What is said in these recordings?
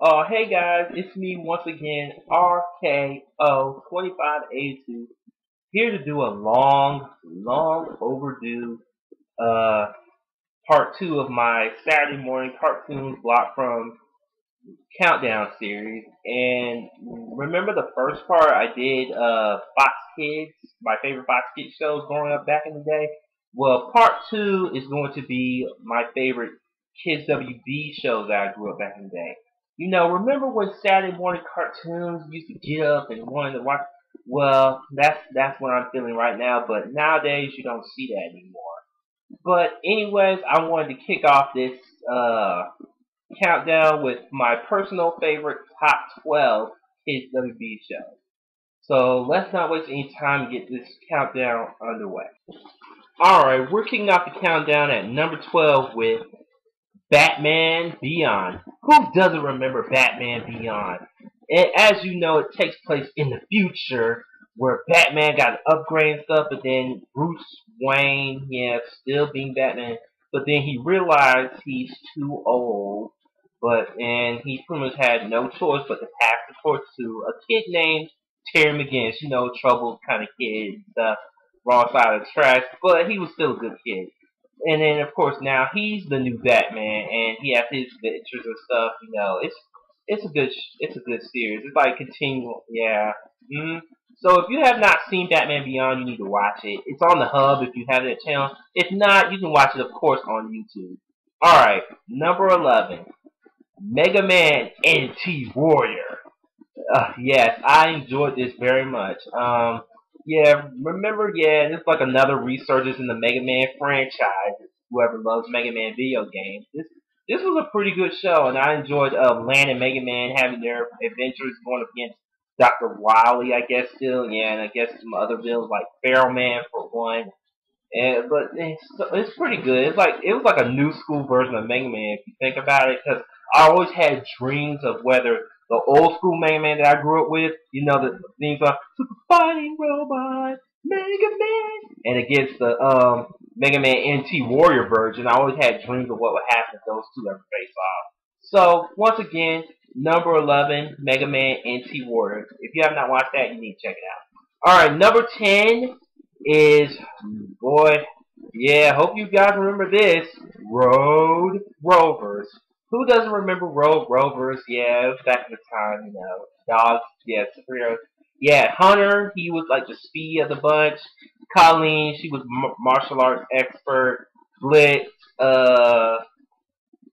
Oh, hey guys, it's me once again, rko2582's, here to do a long overdue uh part two of my Saturday morning cartoons block from countdown series. And remember the first part I did Fox Kids, my favorite Fox Kids shows growing up back in the day? Well, part two is going to be my favorite Kids WB shows that I grew up back in the day. You know, remember when Saturday morning cartoons used to get up and wanted to watch? Well, that's what I'm feeling right now, but nowadays you don't see that anymore. But anyways, I wanted to kick off this countdown with my personal favorite top 12 Kids WB shows. So let's not waste any time to get this countdown underway. Alright, we're kicking off the countdown at number 12 with Batman Beyond. Who doesn't remember Batman Beyond? And as you know, it takes place in the future where Batman got an upgrade and stuff, but then Bruce Wayne, yeah, still being Batman, but then he realized he's too old, and he pretty much had no choice but to pass the torch to a kid named Terry McGinnis, you know, troubled kind of kid, wrong side of the tracks, but he was still a good kid. And then of course now he's the new Batman, and he has his adventures and stuff. You know, it's a good series. It's like continual, yeah. So if you have not seen Batman Beyond, you need to watch it. It's on the Hub if you have that channel. If not, you can watch it of course on YouTube. All right, number 11, Mega Man NT Warrior. Yes, I enjoyed this very much. Yeah, remember, yeah, this is like another resurgence in the Mega Man franchise. Whoever loves Mega Man video games, this was a pretty good show, and I enjoyed Lan and Mega Man having their adventures going up against Dr. Wily, I guess still, yeah, and I guess some other villains like Feral Man for one. And but it's pretty good. It was like a new school version of Mega Man if you think about it, because I always had dreams of whether the old school Mega Man that I grew up with, you know, the things like Super Fighting Robot, Mega Man, and against the Mega Man NT Warrior version. I always had dreams of what would happen if those two ever face off. So once again, number 11, Mega Man NT Warrior. If you have not watched that, you need to check it out. All right, number 10 is, boy, yeah, hope you guys remember this, Road Rovers. Who doesn't remember Road Rovers? Yeah, it was back in the time, you know, dogs, yeah, superheroes. Yeah, Hunter, he was like the speed of the bunch. Colleen, she was martial arts expert. Blitz,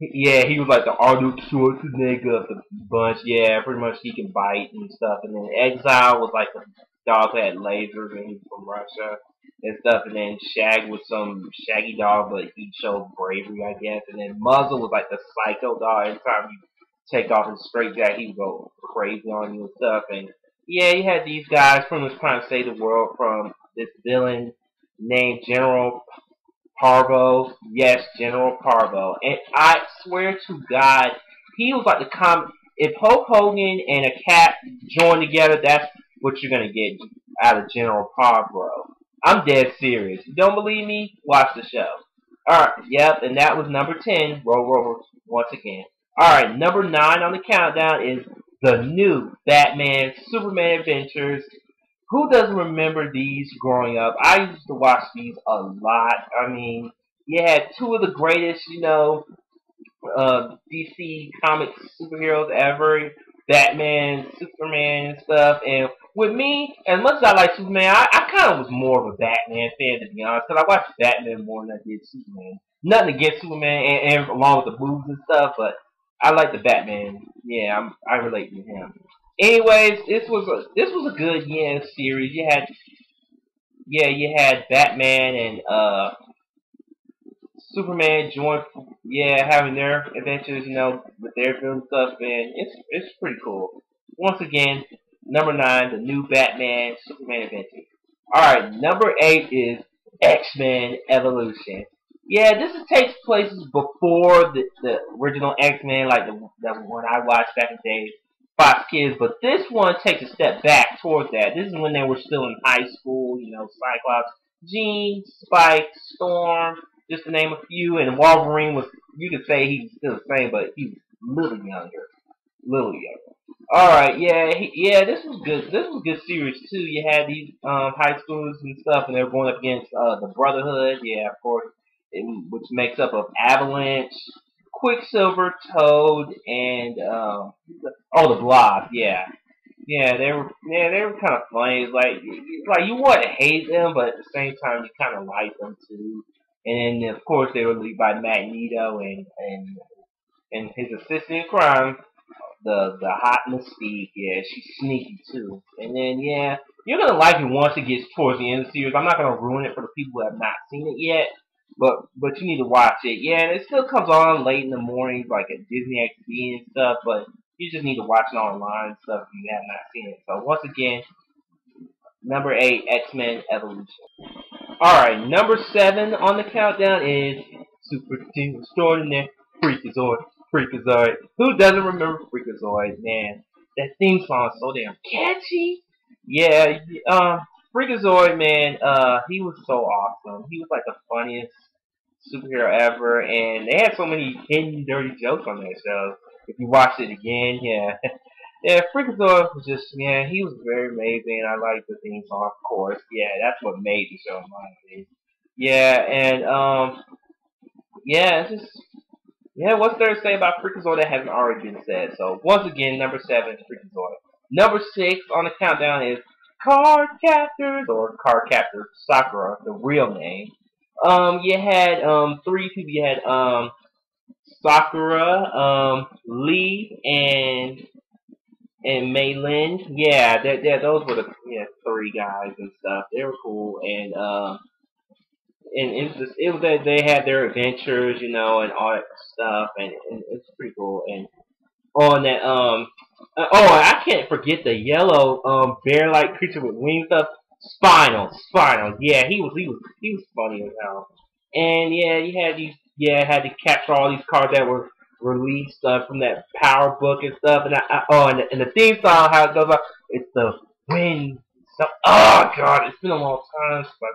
yeah, he was like the Arnold Schwarzenegger of the bunch. Yeah, pretty much he can bite and stuff. And then Exile was like the dog who had lasers and he was from Russia and stuff. And then Shag was some shaggy dog, but he showed bravery, I guess. And then Muzzle was like the psycho dog. Every time you take off his straight jacket, he would go crazy on you and stuff. And yeah, you had these guys pretty much trying to save the world from this villain named General Parvo, yes, General Parvo. And I swear to God, he was like the if Hulk Hogan and a cat join together, that's what you're gonna get out of General Parvo. I'm dead serious. You don't believe me? Watch the show. Alright, yep, and that was number 10, Roll Rover once again. Alright, number 9 on the countdown is the new Batman Superman Adventures. Who doesn't remember these growing up? I used to watch these a lot. I mean, you had two of the greatest, you know, DC Comics superheroes ever, Batman, Superman, and stuff. And with me, as much as I like Superman, I kind of was more of a Batman fan, to be honest, because I watched Batman more than I did Superman. Nothing against Superman, and along with the movies and stuff, but I like the Batman. Yeah, I relate to him. Anyways, this was a good series. You had Batman and Superman join, yeah, having their adventures, you know, with their film stuff, and it's pretty cool. Once again, number 9, the new Batman Superman adventure. All right, number 8 is X-Men Evolution. Yeah, this takes place before the original X-Men, like the one I watched back in the day, Fox Kids. But this one takes a step back towards that. This is when they were still in high school. You know, Cyclops, Jean, Spike, Storm, just to name a few. And Wolverine was, you could say he was still the same, but he was a little younger. little younger. All right, yeah, yeah. This was good. This was a good series too. You had these high schoolers and stuff, and they were going up against the Brotherhood. Yeah, of course, which makes up of Avalanche, Quicksilver, Toad, and oh, the Blob. Yeah, they were kind of funny. It's like you want to hate them, but at the same time you kind of like them too. And then of course they were lead by Magneto and his assistant in crime, the hot Mystique. Yeah, she's sneaky too. And then yeah, you're gonna like it once it gets towards the end of the series. I'm not gonna ruin it for the people who have not seen it yet. But you need to watch it. Yeah, and it still comes on late in the morning, like at Disney XD and stuff. But you just need to watch it online and stuff if you have not seen it. So once again, number 8, X-Men Evolution. Alright, number 7 on the countdown is Super Team Extraordinaire Freakazoid. Freakazoid. Who doesn't remember Freakazoid, man? That theme song is so damn catchy. Yeah, Freakazoid, man, he was so awesome. He was like the funniest superhero ever, and they had so many hidden dirty jokes on that show. If you watch it again, yeah. Yeah, Freakazoid was just, yeah, he was very amazing. I liked the theme song, of course. Yeah, that's what made the show, in my opinion. Yeah, and, yeah, it's just, yeah, what's there to say about Freakazoid that hasn't already been said? So, once again, number 7 is Freakazoid. Number 6 on the countdown is Card Captors, or Card Captor Sakura, the real name. You had, 3 people. You had, Sakura, Lee, and Maylin. Yeah, those were the 3 guys and stuff. They were cool, and it was that they had their adventures, and all that stuff, and it's pretty cool. And on that, I can't forget the yellow bear-like creature with wings up, Spinal. Yeah, he was funny as hell. And yeah, you had these, had to capture all these cards that were released from that power book and stuff. And and the theme song, how it goes on, it's the wind. So, oh god, it's been a long time since my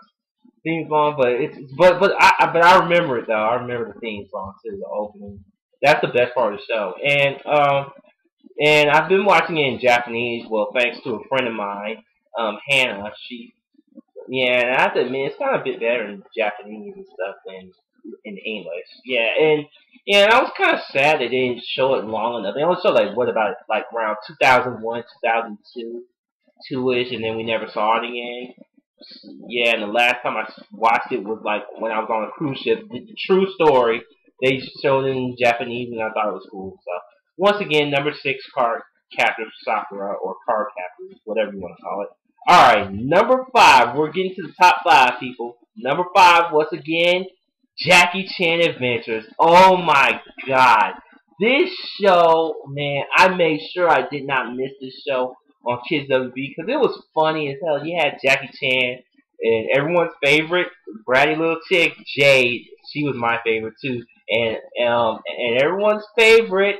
theme song, but I remember it though. I remember the theme song too, the opening. That's the best part of the show. And I've been watching it in Japanese. Well, thanks to a friend of mine, Hannah. And I have to admit, it's kind of a bit better in Japanese and stuff than in English. And I was kind of sad they didn't show it long enough. They only showed like around 2001, 2002, 2-ish, and then we never saw it again. Yeah, and the last time I watched it was like when I was on a cruise ship. The true story. They showed it in Japanese, and I thought it was cool. So once again, number 6, Card Captor Sakura, or Card Captor, whatever you want to call it. Alright, number 5. We're getting to the top 5, people. Number 5, once again, Jackie Chan Adventures. Oh my god. This show, man, I made sure I did not miss this show on Kids WB because it was funny as hell. You had Jackie Chan and everyone's favorite bratty little chick, Jade. She was my favorite too. And everyone's favorite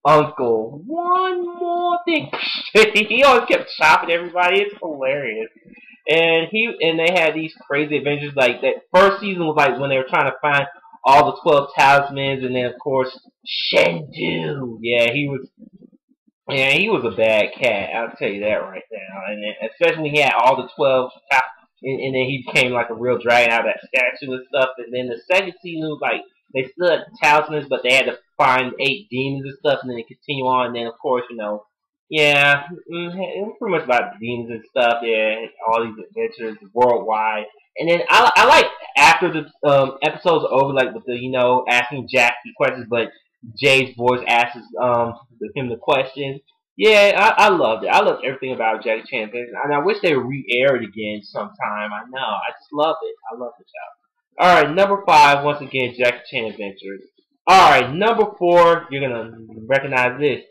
Uncle. One more thing. He always kept chopping everybody. It's hilarious. And they had these crazy adventures. Like that first season was like when they were trying to find all the 12 talismans, and then of course Shendu. He was a bad cat. I'll tell you that right now. And then, especially when he had all the 12 and then he became like a real dragon out of that statue and stuff. And then the second season was like they still had the talismans, but they had to find 8 demons and stuff, and then they continue on. And then of course, it was pretty much about demons and stuff. Yeah, all these adventures worldwide. And then I like after the episodes are over, like with the asking Jack the questions, but Jay's voice asks him the question. Yeah, I loved it. I loved everything about Jackie Chan Adventures, and I wish they would re-air it again sometime. I know, I just love it. I love the show. All right, number 5, once again, Jackie Chan Adventures. All right, number 4, you're gonna recognize this.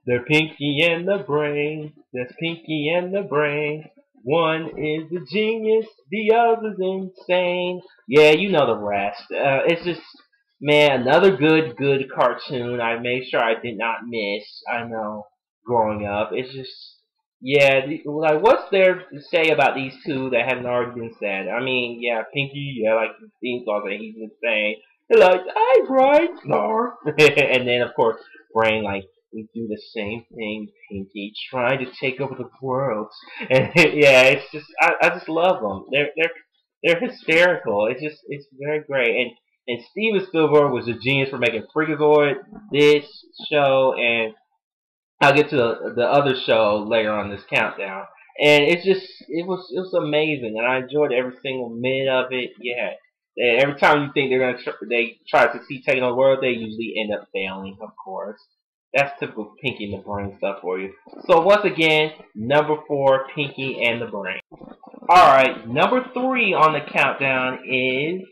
The Pinky and the Brain. That's Pinky and the Brain. One is a genius, the other's insane. Yeah, you know the rest. It's just, man, another good cartoon. I made sure I did not miss. I know, growing up. It's just, yeah, like, what's there to say about these two that hasn't already been said? I mean, yeah, Pinky, yeah, like the theme song that he's insane. They're like, "Hey, Brain, snore." And then, of course, Brain, like, we do the same thing, Pinky, trying to take over the world. And yeah, it's just I just love them. They're hysterical. It's very great. And Steven Spielberg was a genius for making Freakazoid, this show, and I'll get to the other show later on this countdown. And it was amazing, and I enjoyed every single minute of it. Yeah, and every time you think they try to succeed taking over the world, they usually end up failing. Of course, that's typical Pinky and the Brain stuff for you. So once again, number 4, Pinky and the Brain. All right, number 3 on the countdown is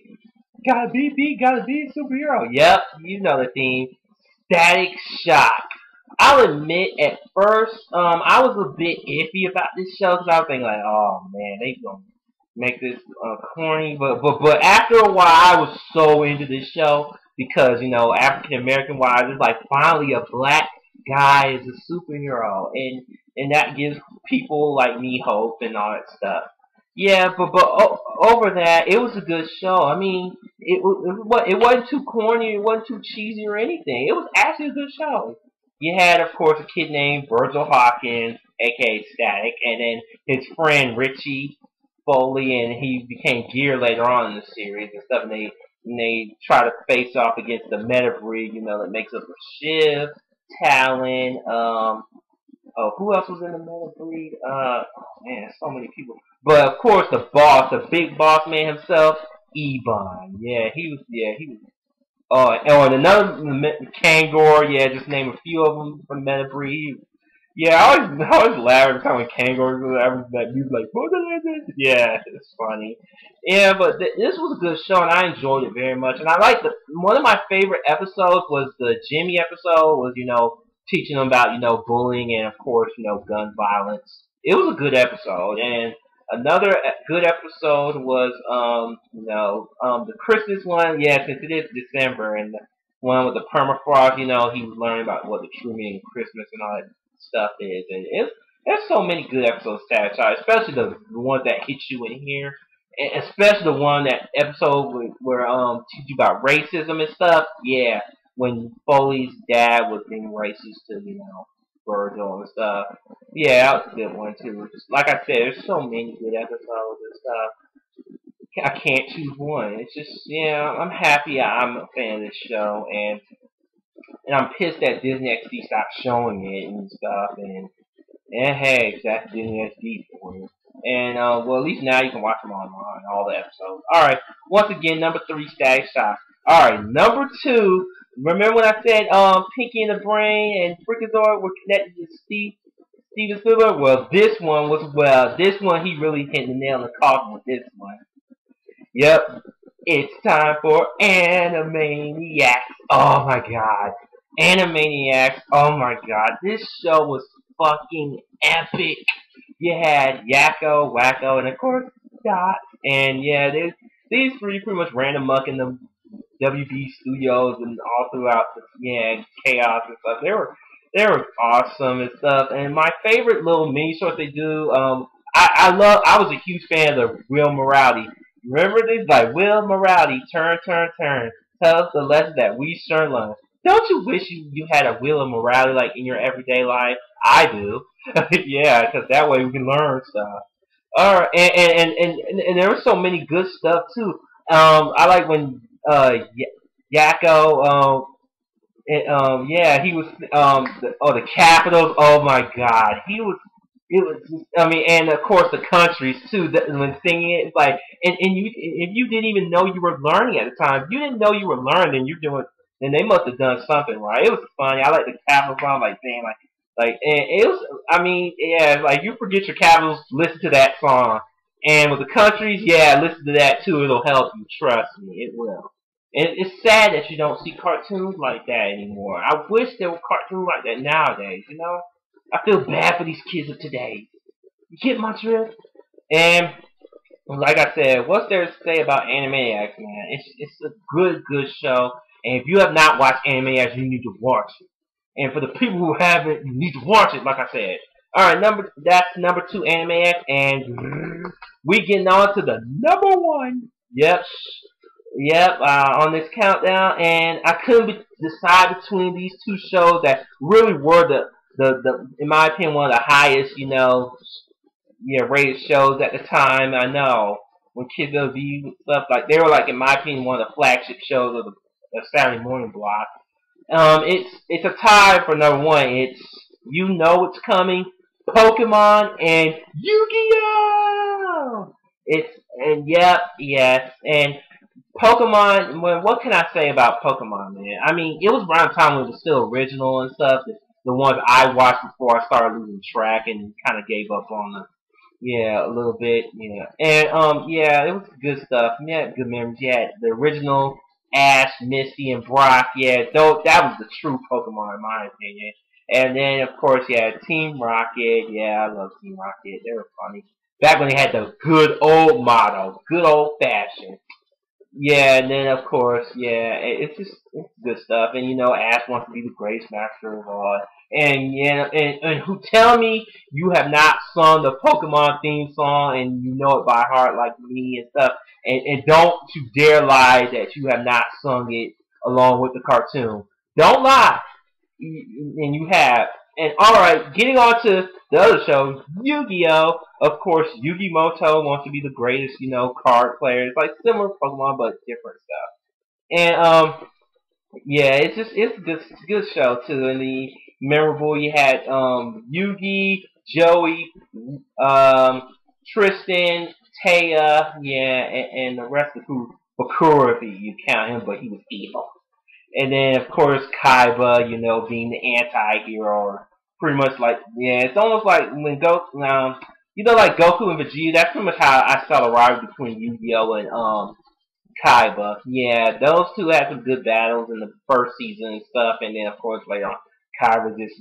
gotta be a superhero. Yep, you know the theme. Static Shock. I'll admit, at first, I was a bit iffy about this show because I was thinking like, oh man, they gonna make this corny. But after a while, I was so into this show because African American wise, it's like finally a black guy is a superhero, and that gives people like me hope and all that stuff. Yeah, but over that, it was a good show. I mean, it wasn't too corny, it wasn't too cheesy or anything. It was actually a good show. You had, of course, a kid named Virgil Hawkins, aka Static, and then his friend Richie Foley, and he became Gear later on in the series and stuff. And they try to face off against the meta breed, that makes up of Shiv, Talon. Oh, who else was in the meta breed? Oh man, so many people. But of course, the boss, the big boss man himself, Ebon. Yeah, he was. Yeah, he was. Oh, and another Kangor. Yeah, just name a few of them from meta breed. Yeah, I always laugh every time when Kangor goes that music like. Yeah, it's funny. Yeah, but this was a good show, and I enjoyed it very much. And I liked one of my favorite episodes was the Jimmy episode. Was teaching them about bullying and of course gun violence. It was a good episode, and another good episode was the Christmas one. Yeah, since it is December, and the one with the permafrost. He was learning about what the true meaning of Christmas and all that stuff is, and there's so many good episodes to attach, especially the ones that hit you in here. And especially the one that episode where teach you about racism and stuff. Yeah, when Foley's dad was being racist to Virgil and stuff. Yeah, that was a good one too. Just like I said, there's so many good episodes and stuff. I can't choose one. It's just I'm happy I'm a fan of this show, and I'm pissed that Disney XD stopped showing it and stuff. And hey, that's Disney XD for you. And well, at least now you can watch them online, all the episodes. All right, once again, number 3, Static Shock. All right, number 2. Remember when I said Pinky and the Brain and Freakazoid were connected to Steven Spielberg? Well, this one he really hit the nail in the coffin with this one. Yep, it's time for Animaniacs. Oh my god, Animaniacs. Oh my god, this show was fucking epic. You had Yakko, Wacko, and of course Dot. And yeah, these three pretty much ran amok in the WB studios and all throughout the chaos and stuff. They were awesome and stuff. And my favorite little mini short they do, I was a huge fan of the Will Morality. Remember this? Like, Will Morality, turn, turn, turn. Tell us the lesson that we sure learned. Don't you wish you had a Will of Morality like in your everyday life? I do. Yeah, because that way we can learn stuff. Alright, and there was so many good stuff too. I like when Yakko, yeah, he was the Capitals. Oh my God, it was just, I mean, and of course the countries too. When singing it, it's like, and you, if you didn't even know you were learning at the time, if you didn't know you were learning, then they must have done something right. It was funny. I like the Capitals song, like saying like, and it was, I mean, yeah, like you forget your Capitals, listen to that song, and with the countries, yeah, listen to that too. It'll help you. Trust me, it will. And it's sad that you don't see cartoons like that anymore. I wish there were cartoons like that nowadays. I feel bad for these kids of today. You get my drift? And like I said, what's there to say about Animaniacs, man? It's a good show. And if you have not watched Animaniacs, you need to watch it. And for the people who haven't, you need to watch it, like I said. Alright, that's number 2 Animaniacs, and we getting on to the number 1. Yep. Yep, on this countdown, and I couldn't decide between these two shows that really were the in my opinion, one of the highest, yeah, rated shows at the time. I know when Kids of the and stuff like they were like, in my opinion, one of the flagship shows of the Saturday morning block. It's a tie for number one. It's You Know What's Coming, Pokemon, and Yu-Gi-Oh! It's and yep, yes, and Pokemon. Well, what can I say about Pokemon, man? I mean, it was around the time when it was still original and stuff. The ones I watched before I started losing track and kind of gave up on them. Yeah, a little bit. Yeah, and yeah, it was good stuff. Yeah, good memories. Yeah, the original Ash, Misty, and Brock. Yeah, though that was the true Pokemon in my opinion. And then of course, yeah, Team Rocket. Yeah, I love Team Rocket. They were funny back when they had the good old motto, good old fashioned. Yeah, and then of course, yeah, it's good stuff. And Ash wants to be the greatest master of all. And yeah, and who tell me you have not sung the Pokemon theme song and you know it by heart like me and stuff. And don't you dare lie that you have not sung it along with the cartoon. Don't lie. And you have. And alright, getting on to the other show, Yu-Gi-Oh! Of course, Yugi Moto wants to be the greatest, card player. It's like similar to Pokemon, but different stuff. And yeah, it's a good show too. And the memorable you had Yugi, Joey, um, Tristan, Taya, yeah, and the rest of who Bakura if you count him, but he was evil. And then of course Kaiba, being the anti-hero, or pretty much like, yeah, it's almost like when Goku, like Goku and Vegeta. That's pretty much how I saw the rivalry between Yu-Gi-Oh and Kaiba. Yeah, those two had some good battles in the first season and stuff, and then of course later on, Kaiba just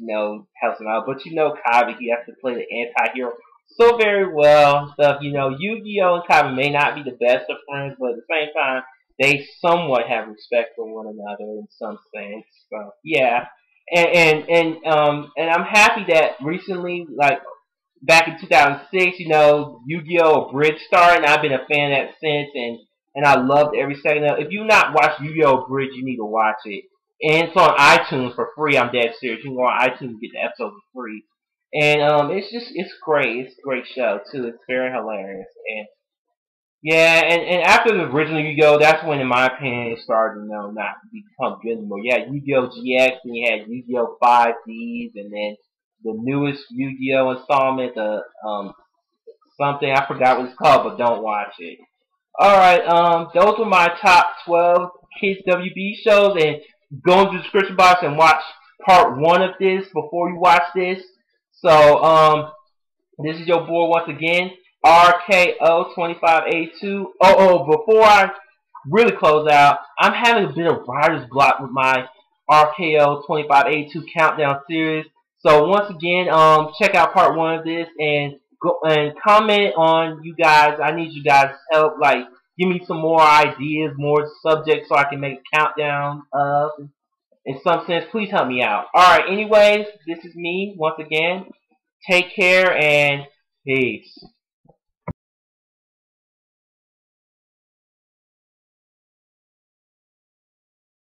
helps him out. But Kaiba, he has to play the anti-hero so very well and stuff. Yu-Gi-Oh and Kaiba may not be the best of friends, but at the same time, they somewhat have respect for one another in some sense. So yeah, and I'm happy that recently, like back in 2006, Yu-Gi-Oh! Bridge started, and I've been a fan of that since, and I loved every second of it. If you've not watched Yu-Gi-Oh! Bridge, you need to watch it. And it's on iTunes for free. I'm dead serious. You can go on iTunes and get the episode for free. And it's great. It's a great show too. It's very hilarious. And yeah, and after the original Yu-Gi-Oh, that's when, in my opinion, it started, not to become good anymore. Yeah, Yu-Gi-Oh GX, and you had Yu-Gi-Oh 5Ds, and then the newest Yu-Gi-Oh installment, the something I forgot what it's called, but don't watch it. All right, those were my top 12 kids WB shows, and go into the description box and watch part one of this before you watch this. So, this is your boy once again, rko2582. Before I really close out, I'm having a bit of writer's block with my RKO2582 countdown series. So once again, check out part one of this and go and comment on you guys. I need you guys' help. Like, give me some more ideas, more subjects, so I can make a countdown of. In some sense, please help me out. All right. Anyways, this is me once again. Take care and peace.